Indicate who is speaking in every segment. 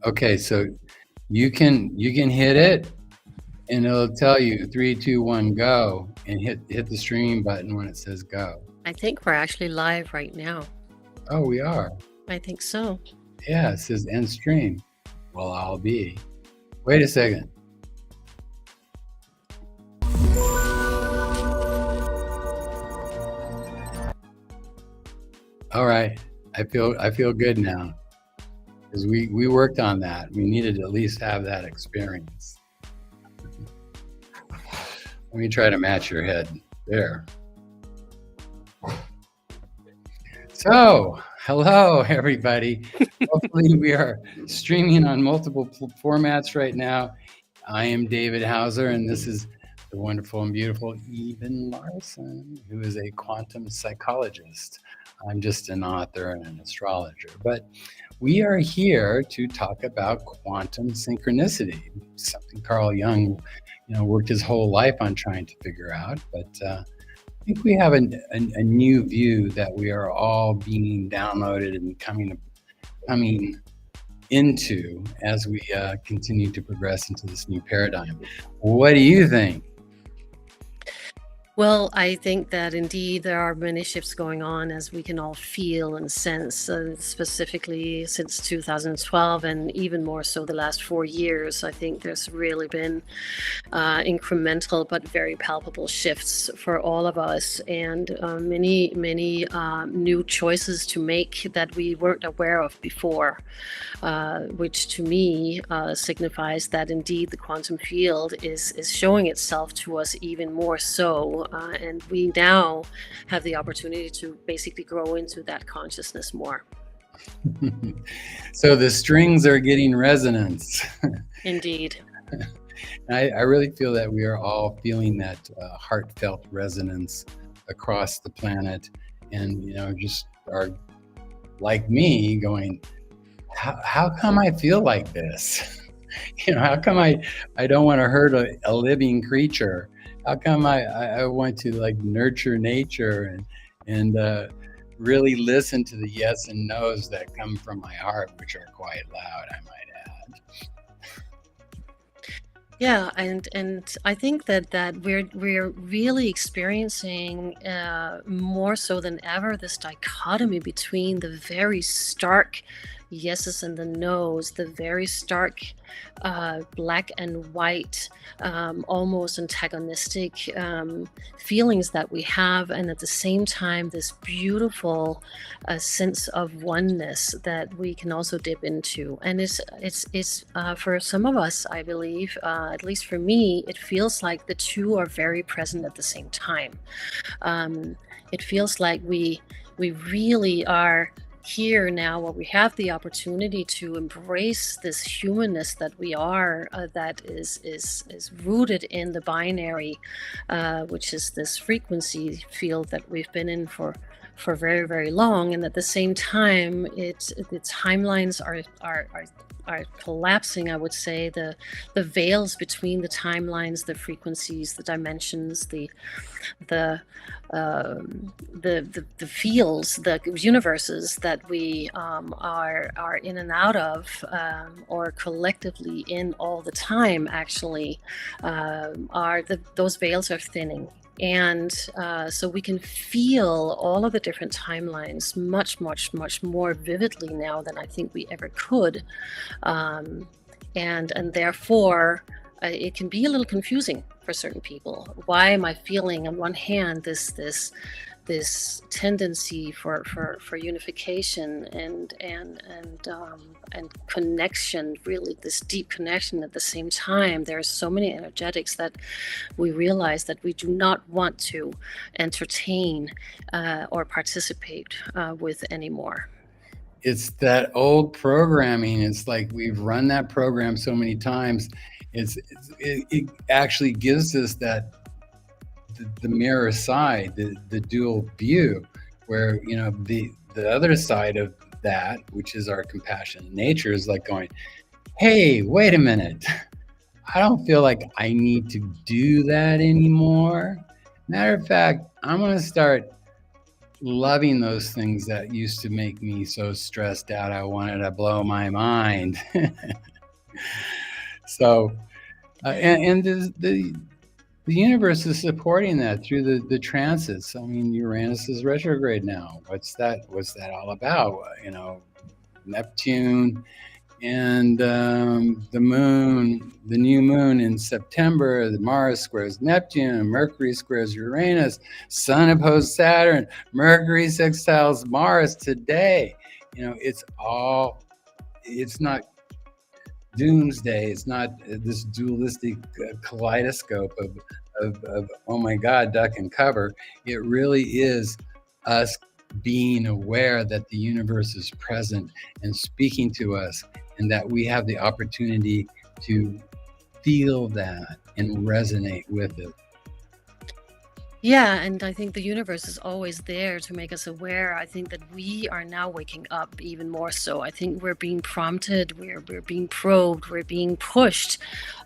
Speaker 1: Okay, so you can hit it, and it'll tell you 3, 2, 1, go, and hit the stream button when it says go.
Speaker 2: I think we're actually live right now.
Speaker 1: Oh, we are.
Speaker 2: I think so.
Speaker 1: Yeah, it says end stream. Well, I'll be. Wait a second. All right, I feel good now because we worked on that. We needed to at least have that experience. Let me try to match your head there. So, hello everybody. Hopefully we are streaming on multiple formats right now. I am David Hauser, and this is the wonderful and beautiful Eben Larson, who is a quantum psychologist. I'm just an author and an astrologer, but we are here to talk about quantum synchronicity, something Carl Jung, worked his whole life on trying to figure out. But I think we have a new view that we are all being downloaded and coming into as we continue to progress into this new paradigm. What do you think?
Speaker 2: Well, I think that indeed there are many shifts going on, as we can all feel and sense, specifically since 2012, and even more so the last 4 years. I think there's really been incremental but very palpable shifts for all of us, and many new choices to make that we weren't aware of before, which to me signifies that indeed the quantum field is showing itself to us even more so. And we now have the opportunity to basically grow into that consciousness more.
Speaker 1: So the strings are getting resonance.
Speaker 2: Indeed.
Speaker 1: I really feel that we are all feeling that heartfelt resonance across the planet, and just are like me going, how come I feel like this? How come I don't want to hurt a living creature? How come I want to like nurture nature and really listen to the yes and no's that come from my heart, which are quite loud, I might add.
Speaker 2: Yeah, and I think that we're really experiencing more so than ever this dichotomy between the very stark yeses and the nos, the very stark black and white, almost antagonistic feelings that we have, and at the same time this beautiful sense of oneness that we can also dip into. And it's for some of us, I believe, at least for me, it feels like the two are very present at the same time. It feels like we really are here now, where we have the opportunity to embrace this humanness that we are, that is rooted in the binary, which is this frequency field that we've been in for very, very long. And at the same time, the timelines are collapsing. I would say the veils between the timelines, the frequencies, the dimensions, the fields, the universes that we are in and out of, or collectively in all the time, actually, those veils are thinning. And so we can feel all of the different timelines much more vividly now than I think we ever could. And therefore, it can be a little confusing for certain people. Why am I feeling on one hand this tendency for unification and connection, really this deep connection? At the same time, there are so many energetics that we realize that we do not want to entertain or participate with anymore.
Speaker 1: It's that old programming. It's like we've run that program so many times. It actually gives us that the mirror side, the dual view, where the other side of that, which is our compassionate nature, is like going, hey, wait a minute, I don't feel like I need to do that anymore. Matter of fact, I'm going to start loving those things that used to make me so stressed out. I wanted to blow my mind. So, and the universe is supporting that through the transits. I mean, Uranus is retrograde now. What's that all about? You know, Neptune and the moon, the new moon in September, the Mars squares Neptune, Mercury squares Uranus, Sun opposed Saturn, Mercury sextiles Mars today. You know, it's not doomsday. It's not this dualistic kaleidoscope of oh my God, duck and cover. It really is us being aware that the universe is present and speaking to us, and that we have the opportunity to feel that and resonate with it.
Speaker 2: Yeah, and I think the universe is always there to make us aware. I think that we are now waking up even more so. I think we're being prompted, we're being probed, we're being pushed,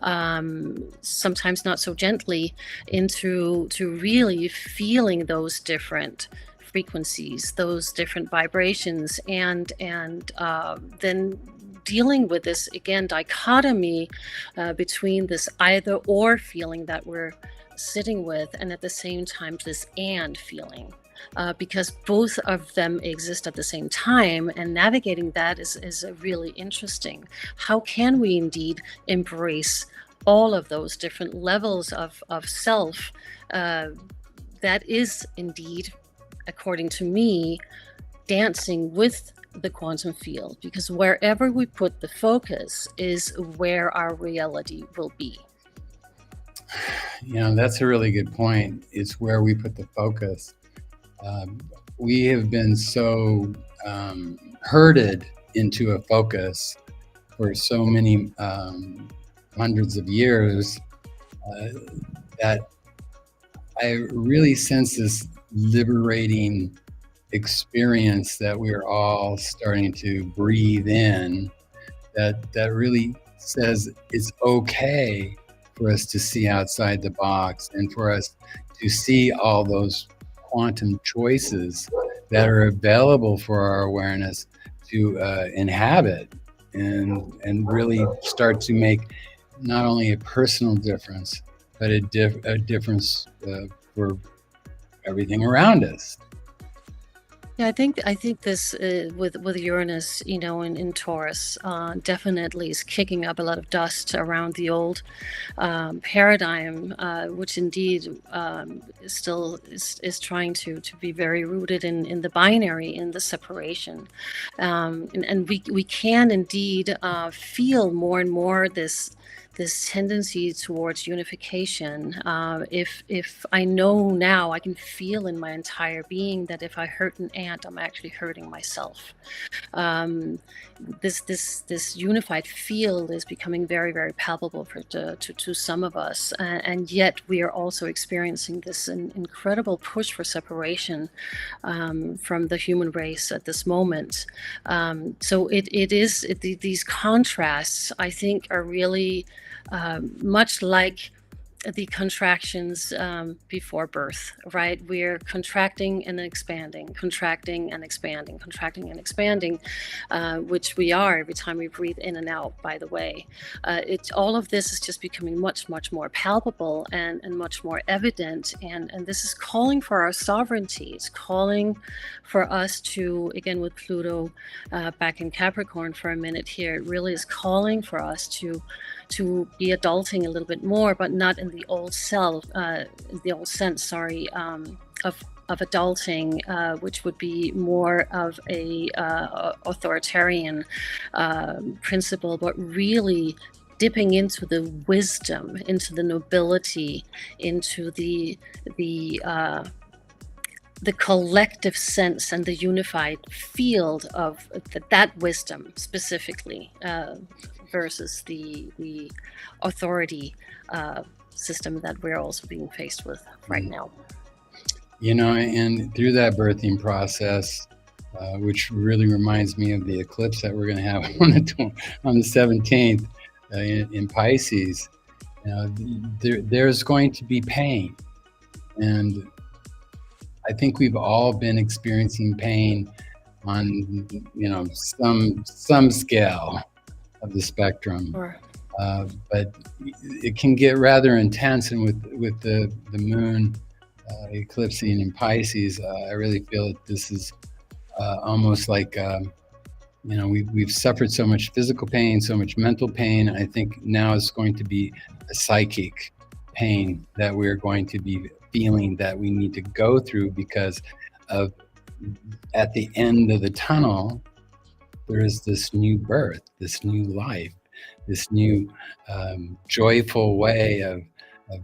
Speaker 2: sometimes not so gently, into to really feeling those different frequencies, those different vibrations, and then dealing with this again dichotomy between this either or feeling that we're sitting with, and at the same time this and feeling, because both of them exist at the same time, and navigating that is really interesting. How can we indeed embrace all of those different levels of self? That is indeed, according to me, dancing with the quantum field, because wherever we put the focus is where our reality will be.
Speaker 1: You know, that's a really good point. It's where we put the focus. We have been so herded into a focus for so many hundreds of years that I really sense this liberating experience that we're all starting to breathe in, that really says it's okay for us to see outside the box, and for us to see all those quantum choices that are available for our awareness to inhabit, and really start to make not only a personal difference, but a difference for everything around us.
Speaker 2: Yeah, I think this with Uranus, in Taurus, definitely is kicking up a lot of dust around the old paradigm, which indeed is trying to be very rooted in the binary, in the separation, and we can indeed feel more and more this tendency towards unification. If I know now, I can feel in my entire being that if I hurt an ant, I'm actually hurting myself. Um, this unified field is becoming very, very palpable to some of us, and yet we are also experiencing this incredible push for separation from the human race at this moment. So these contrasts, I think, are really much like the contractions before birth, right? We're contracting and expanding, contracting and expanding, contracting and expanding, which we are every time we breathe in and out, by the way. All of this is just becoming much, much more palpable and much more evident. And this is calling for our sovereignty. It's calling for us to, again, with Pluto back in Capricorn for a minute here, it really is calling for us to be adulting a little bit more, but not in the old the old sense, sorry, of adulting, which would be more of a authoritarian principle, but really dipping into the wisdom, into the nobility, into the collective sense and the unified field of that wisdom specifically, versus the authority system that we're also being faced with right now.
Speaker 1: You know, and through that birthing process, which really reminds me of the eclipse that we're going to have on the 17th in Pisces, there's going to be pain. And I think we've all been experiencing pain on, some scale of the spectrum.
Speaker 2: Or
Speaker 1: But it can get rather intense, and with the moon eclipsing in Pisces, I really feel that this is almost like we've suffered so much physical pain, so much mental pain. I think now it's going to be a psychic pain that we're going to be feeling, that we need to go through, because of at the end of the tunnel there is this new birth, this new life, this new joyful way of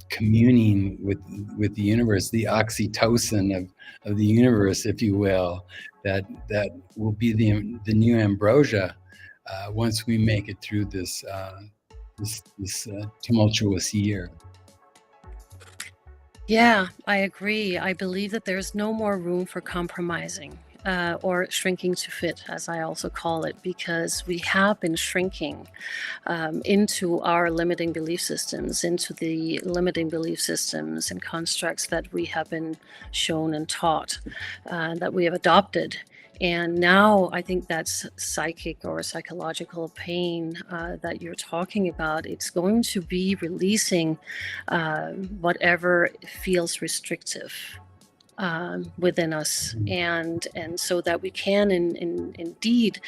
Speaker 1: communing with the universe, the oxytocin of the universe, if you will, that will be the new ambrosia once we make it through this tumultuous year.
Speaker 2: yeah, I agree. I believe that there's no more room for compromising or shrinking to fit, as I also call it, because we have been shrinking into our limiting belief systems, into the limiting belief systems and constructs that we have been shown and taught, that we have adopted. And now I think that's psychic or psychological pain that you're talking about. It's going to be releasing whatever feels restrictive within us, and so that we can indeed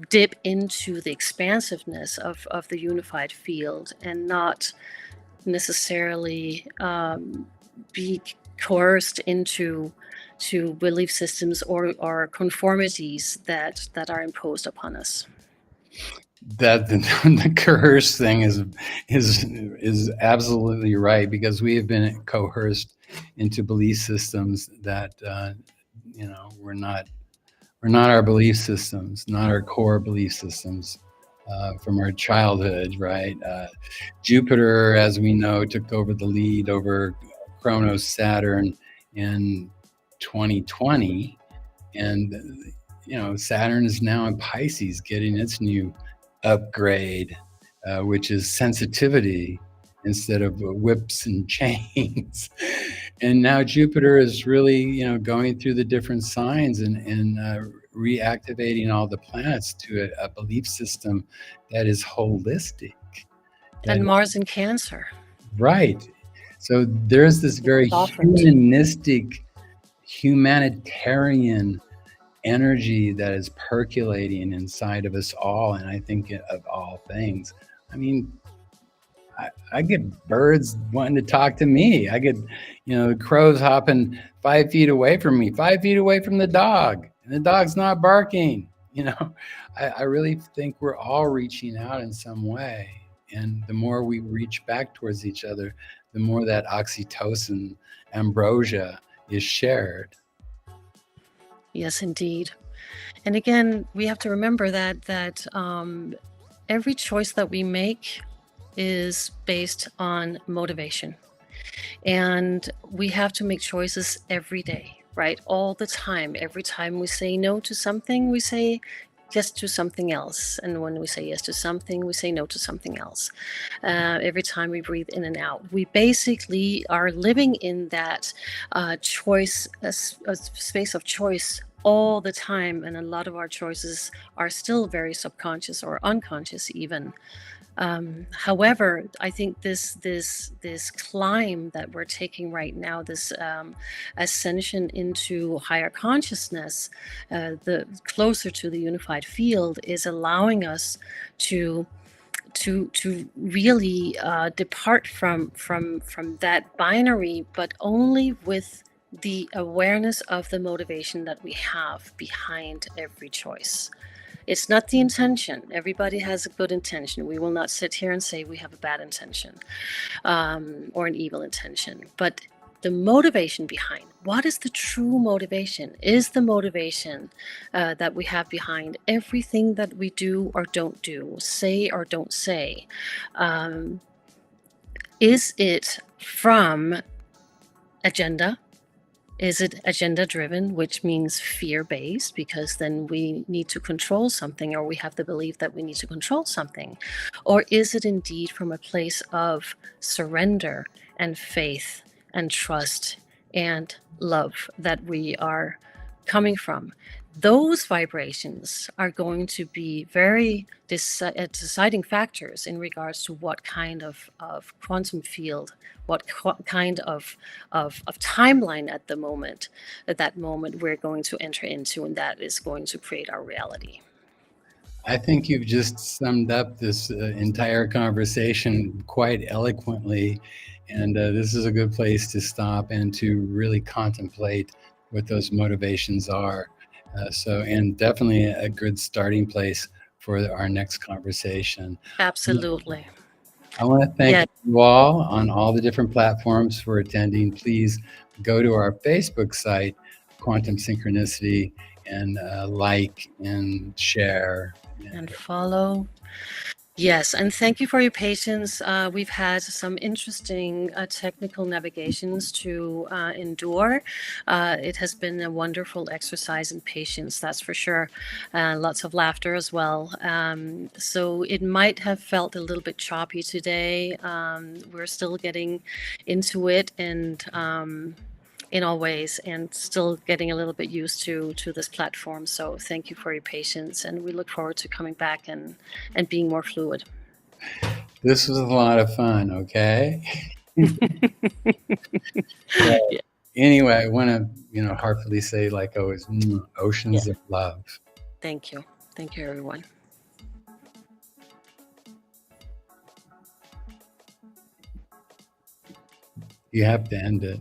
Speaker 2: dip into the expansiveness of the unified field, and not necessarily be coerced into belief systems or conformities that are imposed upon us.
Speaker 1: That the coerced thing is absolutely right, because we have been coerced into belief systems that we're not our belief systems, not our core belief systems from our childhood, right? Jupiter, as we know, took over the lead over Chronos Saturn in 2020, and Saturn is now in Pisces, getting its new upgrade, which is sensitivity instead of whips and chains. And now Jupiter is really, going through the different signs and reactivating all the planets to a belief system that is holistic.
Speaker 2: And Mars in Cancer.
Speaker 1: Right. So there's this very humanistic, humanitarian energy that is percolating inside of us all. And I think of all things, I mean, I get birds wanting to talk to me. I get, crows hopping 5 feet away from me, 5 feet away from the dog, and the dog's not barking. I really think we're all reaching out in some way. And the more we reach back towards each other, the more that oxytocin, ambrosia is shared.
Speaker 2: Yes, indeed. And again, we have to remember that every choice that we make is based on motivation. And we have to make choices every day, right? All the time. Every time we say no to something, we say yes to something else. And when we say yes to something, we say no to something else. Every time we breathe in and out, we basically are living in that choice, a space of choice all the time. And a lot of our choices are still very subconscious or unconscious even. However, I think this climb that we're taking right now, this ascension into higher consciousness, the closer to the unified field, is allowing us to really depart from that binary, but only with the awareness of the motivation that we have behind every choice. It's not the intention. Everybody has a good intention. We will not sit here and say we have a bad intention or an evil intention. But the motivation behind, what is the true motivation? Is the motivation that we have behind everything that we do or don't do, say or don't say, is it from agenda? Is it agenda driven, which means fear based, because then we need to control something, or we have the belief that we need to control something? Or is it indeed from a place of surrender and faith and trust and love that we are coming from. Those vibrations are going to be very deciding factors in regards to what kind of quantum field, what kind of timeline at that moment we're going to enter into, and that is going to create our reality.
Speaker 1: I think you've just summed up this entire conversation quite eloquently. And this is a good place to stop and to really contemplate what those motivations are. And definitely a good starting place for our next conversation.
Speaker 2: Absolutely.
Speaker 1: I want to thank
Speaker 2: Yeah,
Speaker 1: you all on all the different platforms for attending. Please go to our Facebook site, Quantum Synchronicity, and like and share.
Speaker 2: and follow. Yes, and thank you for your patience. We've had some interesting technical navigations to endure. It has been a wonderful exercise in patience, that's for sure. Lots of laughter as well. So it might have felt a little bit choppy today. We're still getting into it, and in all ways, and still getting a little bit used to this platform. So thank you for your patience, and we look forward to coming back and being more fluid.
Speaker 1: This was a lot of fun, okay?
Speaker 2: Yeah,
Speaker 1: Anyway, I want to, heartfully say, like always,
Speaker 2: yeah.
Speaker 1: oceans of love.
Speaker 2: Thank you. Thank you, everyone.
Speaker 1: You have to end it.